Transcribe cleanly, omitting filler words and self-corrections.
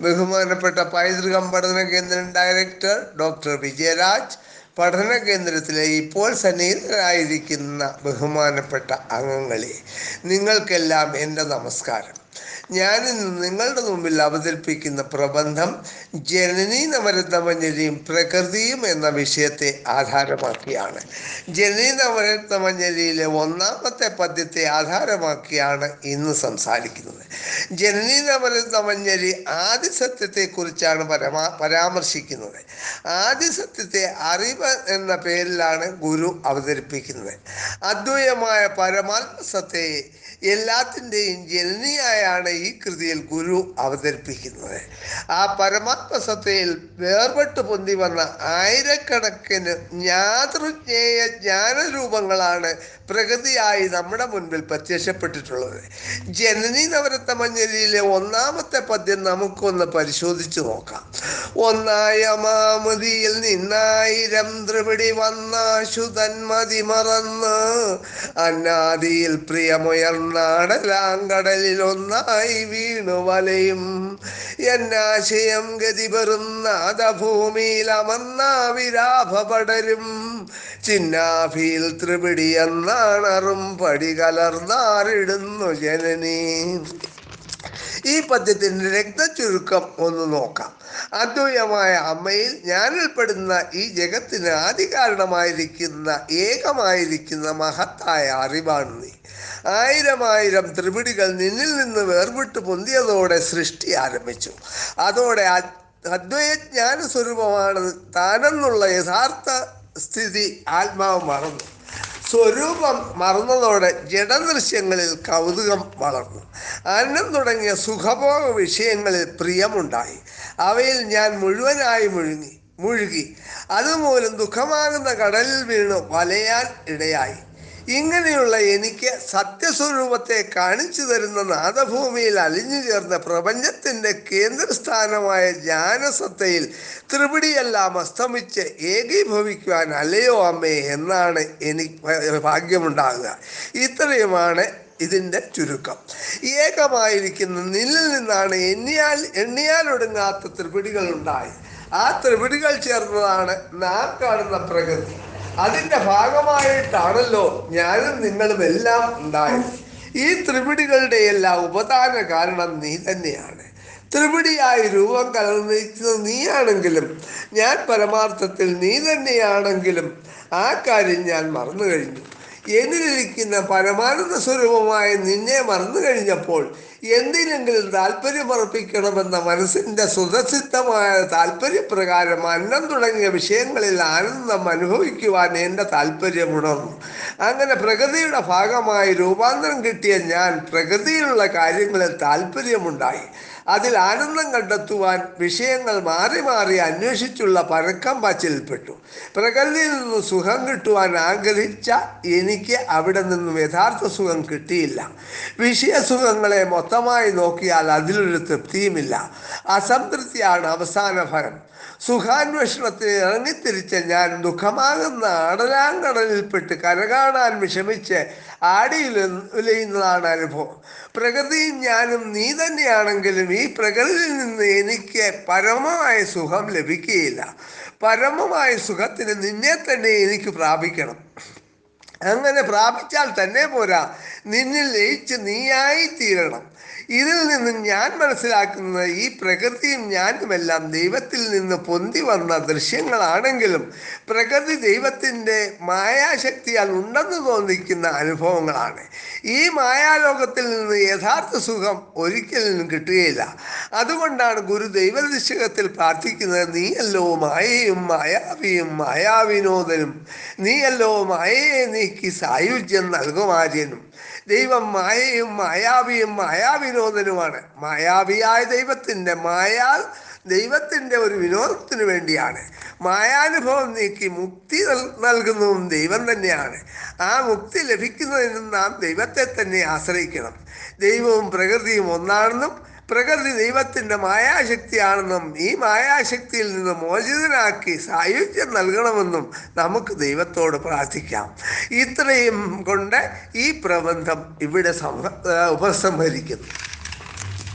ബഹുമാനപ്പെട്ട പൈതൃകം പഠന കേന്ദ്രം ഡയറക്ടർ ഡോക്ടർ വിജയരാജ്, പഠന കേന്ദ്രത്തിലെ ഇപ്പോൾ സന്നിഹിതരായിരിക്കുന്ന ബഹുമാനപ്പെട്ട അംഗങ്ങളെ, നിങ്ങൾക്കെല്ലാം എൻ്റെ നമസ്കാരം. ഞാനിന്ന് നിങ്ങളുടെ മുമ്പിൽ അവതരിപ്പിക്കുന്ന പ്രബന്ധം ജനനീ നവരത്നമഞ്ജരിയും പ്രകൃതിയും എന്ന വിഷയത്തെ ആധാരമാക്കിയാണ്. ജനനീ നവരത്നമഞ്ജരിയിലെ ഒന്നാമത്തെ പദ്യത്തെ ആധാരമാക്കിയാണ് ഇന്ന് സംസാരിക്കുന്നത്. ജനനീ നവരത്നമഞ്ജരി ആദിസത്യത്തെക്കുറിച്ചാണ് പരാമർശിക്കുന്നത്. ആദിസത്യത്തെ അറിവ് എന്ന പേരിലാണ് ഗുരു അവതരിപ്പിക്കുന്നത്. അദ്വൈതമായ പരമാത്മസത്തയെ എല്ലാത്തിൻ്റെയും ജനനിയായാണ് ഈ കൃതിയിൽ ഗുരു അവതരിപ്പിക്കുന്നത്. ആ പരമാത്മസത്തയിൽ വേർപെട്ട് പൊന്തി വന്ന ആയിരക്കണക്കിന് ജ്ഞാതൃജ്ഞേയ ജ്ഞാനരൂപങ്ങളാണ് പ്രകൃതിയായി നമ്മുടെ മുൻപിൽ പ്രത്യക്ഷപ്പെട്ടിട്ടുള്ളത്. ജനനീ നവരത്നമഞ്ജരിയിലെ ഒന്നാമത്തെ പദ്യം നമുക്കൊന്ന് പരിശോധിച്ചു നോക്കാം. ഒന്നായ മാമതിയിൽ നിന്നായിരം ത്രിപിടി വന്നാശു തന്മതി മറന്ന് അന്നാദിയിൽ പ്രിയമുയർന്നാടലാങ്കടലിൽ ഒന്നായി വീണു വലയും എന്നാശയം ഗതി പെറുന്നാദഭൂമിയിൽ അമർന്ന വിരാഭ പടരും ചിന്നാഭിയിൽ ത്രിപിടി എന്നാണറും പടി കലർന്നാറിടുന്നു ജനനീ. ഈ പദ്യത്തിൻ്റെ രക്തചുരുക്കം ഒന്ന് നോക്കാം. അദ്വൈതമായ അമ്മയിൽ ഞാനുൾപ്പെടുന്ന ഈ ജഗത്തിന് ആദികാരണമായിരിക്കുന്ന ഏകമായിരിക്കുന്ന മഹത്തായ അറിവാണ് നീ. ആയിരം ത്രിപിടികൾ നിന്നിൽ നിന്ന് വേർവിട്ട് പൊന്തിയതോടെ സൃഷ്ടി ആരംഭിച്ചു. അതോടെ അദ്വൈതജ്ഞാന സ്വരൂപമാണ് താനെന്നുള്ള യഥാർത്ഥ സ്ഥിതി ആത്മാവ് മറന്നു. സ്വരൂപം മറന്നതോടെ ജഡദൃശ്യങ്ങളിൽ കൗതുകം വളർന്നു. അന്നം തുടങ്ങിയ സുഖഭോഗ വിഷയങ്ങളിൽ പ്രിയമുണ്ടായി. അവയിൽ ഞാൻ മുഴുവനായി മുഴുകി അതുമൂലം ദുഃഖമാകുന്ന കടലിൽ വീണ് വലയാൻ ഇടയായി. ഇങ്ങനെയുള്ള എനിക്ക് സത്യസ്വരൂപത്തെ കാണിച്ചു തരുന്ന നാദഭൂമിയിൽ അലിഞ്ഞു ചേർന്ന പ്രപഞ്ചത്തിൻ്റെ കേന്ദ്രസ്ഥാനമായ ജ്ഞാനസത്തയിൽ ത്രിപിടിയെല്ലാം അസ്തമിച്ച് ഏകീഭവിക്കുവാൻ അല്ലയോ അമ്മേ എന്നാണ് എനിക്ക് ഭാഗ്യമുണ്ടാകുക. ഇത്രയുമാണ് ഇതിൻ്റെ ചുരുക്കം. ഏകമായിരിക്കുന്ന നിന്നിൽ നിന്നാണ് എണ്ണിയാലൊടുങ്ങാത്ത ത്രിപിടികൾ ഉണ്ടായി. ആ ത്രിപിടികൾ ചേർന്നതാണ് നാം കാണുന്ന പ്രകൃതി. അതിൻ്റെ ഭാഗമായിട്ടാണല്ലോ ഞാനും നിങ്ങളും എല്ലാം ഉണ്ടായത്. ഈ ത്രിപിടികളുടെ എല്ലാം ഉപദാന കാരണം നീ തന്നെയാണ്. ത്രിപിടിയായി രൂപം കലർന്നിരിക്കുന്നത് നീയാണെങ്കിലും ഞാൻ പരമാർത്ഥത്തിൽ നീ തന്നെയാണെങ്കിലും ആ കാര്യം ഞാൻ മറന്നു കഴിഞ്ഞു. എന്നിലിരിക്കുന്ന പരമാനന്ദ സ്വരൂപമായ നിന്നെ മറന്നു കഴിഞ്ഞപ്പോൾ എന്തിനെങ്കിലും താല്പര്യമർപ്പിക്കണമെന്ന മനസ്സിൻ്റെ സ്വതസിദ്ധമായ താല്പര്യപ്രകാരം അന്നം തുടങ്ങിയ വിഷയങ്ങളിൽ ആനന്ദം അനുഭവിക്കുവാൻ എൻ്റെ താല്പര്യമുണർന്നു. അങ്ങനെ പ്രകൃതിയുടെ ഭാഗമായി രൂപാന്തരം കിട്ടിയ ഞാൻ പ്രകൃതിയിലുള്ള കാര്യങ്ങളിൽ താല്പര്യമുണ്ടായി. അതിൽ ആനന്ദം കണ്ടെത്തുവാൻ വിഷയങ്ങൾ മാറി മാറി അന്വേഷിച്ചുള്ള പരക്കം പാച്ചിൽപ്പെട്ടു. പ്രകൃതിയിൽ നിന്ന് സുഖം കിട്ടുവാൻ ആഗ്രഹിച്ച എനിക്ക് അവിടെ നിന്നും യഥാർത്ഥ സുഖം കിട്ടിയില്ല. വിഷയസുഖങ്ങളെ മൊത്തമായി നോക്കിയാൽ അതിലൊരു തൃപ്തിയുമില്ല. അസംതൃപ്തിയാണ് അവസാന ഫലം. സുഖാന്വേഷണത്തിന് ഇറങ്ങിത്തിരിച്ച ഞാൻ ദുഃഖമാകുന്ന അടലാങ്കടലിൽപ്പെട്ട് കരകാണാൻ വിഷമിച്ച് ആടിയുലയുന്നതാണ് അനുഭവം. പ്രകൃതിയും ഞാനും നീ തന്നെയാണെങ്കിലും ഈ പ്രകൃതിയിൽ നിന്ന് എനിക്ക് പരമമായ സുഖം ലഭിക്കുകയില്ല. പരമമായ സുഖത്തിന് നിന്നെ തന്നെ എനിക്ക് പ്രാപിക്കണം. അങ്ങനെ പ്രാപിച്ചാൽ തന്നെ പോരാ, നിന്നിൽ ലയിച്ച് നീയായി തീരണം. ഇതിൽ നിന്നും ഞാൻ മനസ്സിലാക്കുന്നത് ഈ പ്രകൃതിയും ഞാനുമെല്ലാം ദൈവത്തിൽ നിന്ന് പൊന്തി വന്ന ദൃശ്യങ്ങളാണെങ്കിലും പ്രകൃതി ദൈവത്തിൻ്റെ മായാശക്തിയാൽ ഉണ്ടെന്ന് തോന്നിക്കുന്ന അനുഭവങ്ങളാണ്. ഈ മായാലോകത്തിൽ നിന്ന് യഥാർത്ഥ സുഖം ഒരിക്കലും കിട്ടുകയില്ല. അതുകൊണ്ടാണ് ഗുരു ദൈവദൃശ്യത്തിൽ പ്രാർത്ഥിക്കുന്നത്, നീയല്ലോ മായയും മായാവിയും മായാവിനോദനും, നീയല്ലോ മായയെ നീക്കി സായുജ്യം നൽകുമാര്യനും. ദൈവം മായയും മായാവിയും മായാവിനോദനുമാണ്. മായാവിയായ ദൈവത്തിൻ്റെ ഒരു വിനോദത്തിന് വേണ്ടിയാണ്. മായാനുഭവം നീക്കി മുക്തി നൽകുന്നതും ദൈവം തന്നെയാണ്. ആ മുക്തി ലഭിക്കുന്നതിനും നാം ദൈവത്തെ തന്നെ ആശ്രയിക്കണം. ദൈവവും പ്രകൃതിയും ഒന്നാണെന്നും പ്രകൃതി ദൈവത്തിൻ്റെ മായാശക്തിയാണെന്നും ഈ മായാശക്തിയിൽ നിന്ന് മോചിതനാക്കി സായുജ്യം നൽകണമെന്നും നമുക്ക് ദൈവത്തോട് പ്രാർത്ഥിക്കാം. ഇത്രയും കൊണ്ട് ഈ പ്രബന്ധം ഇവിടെ ഉപസംഹരിക്കുന്നു.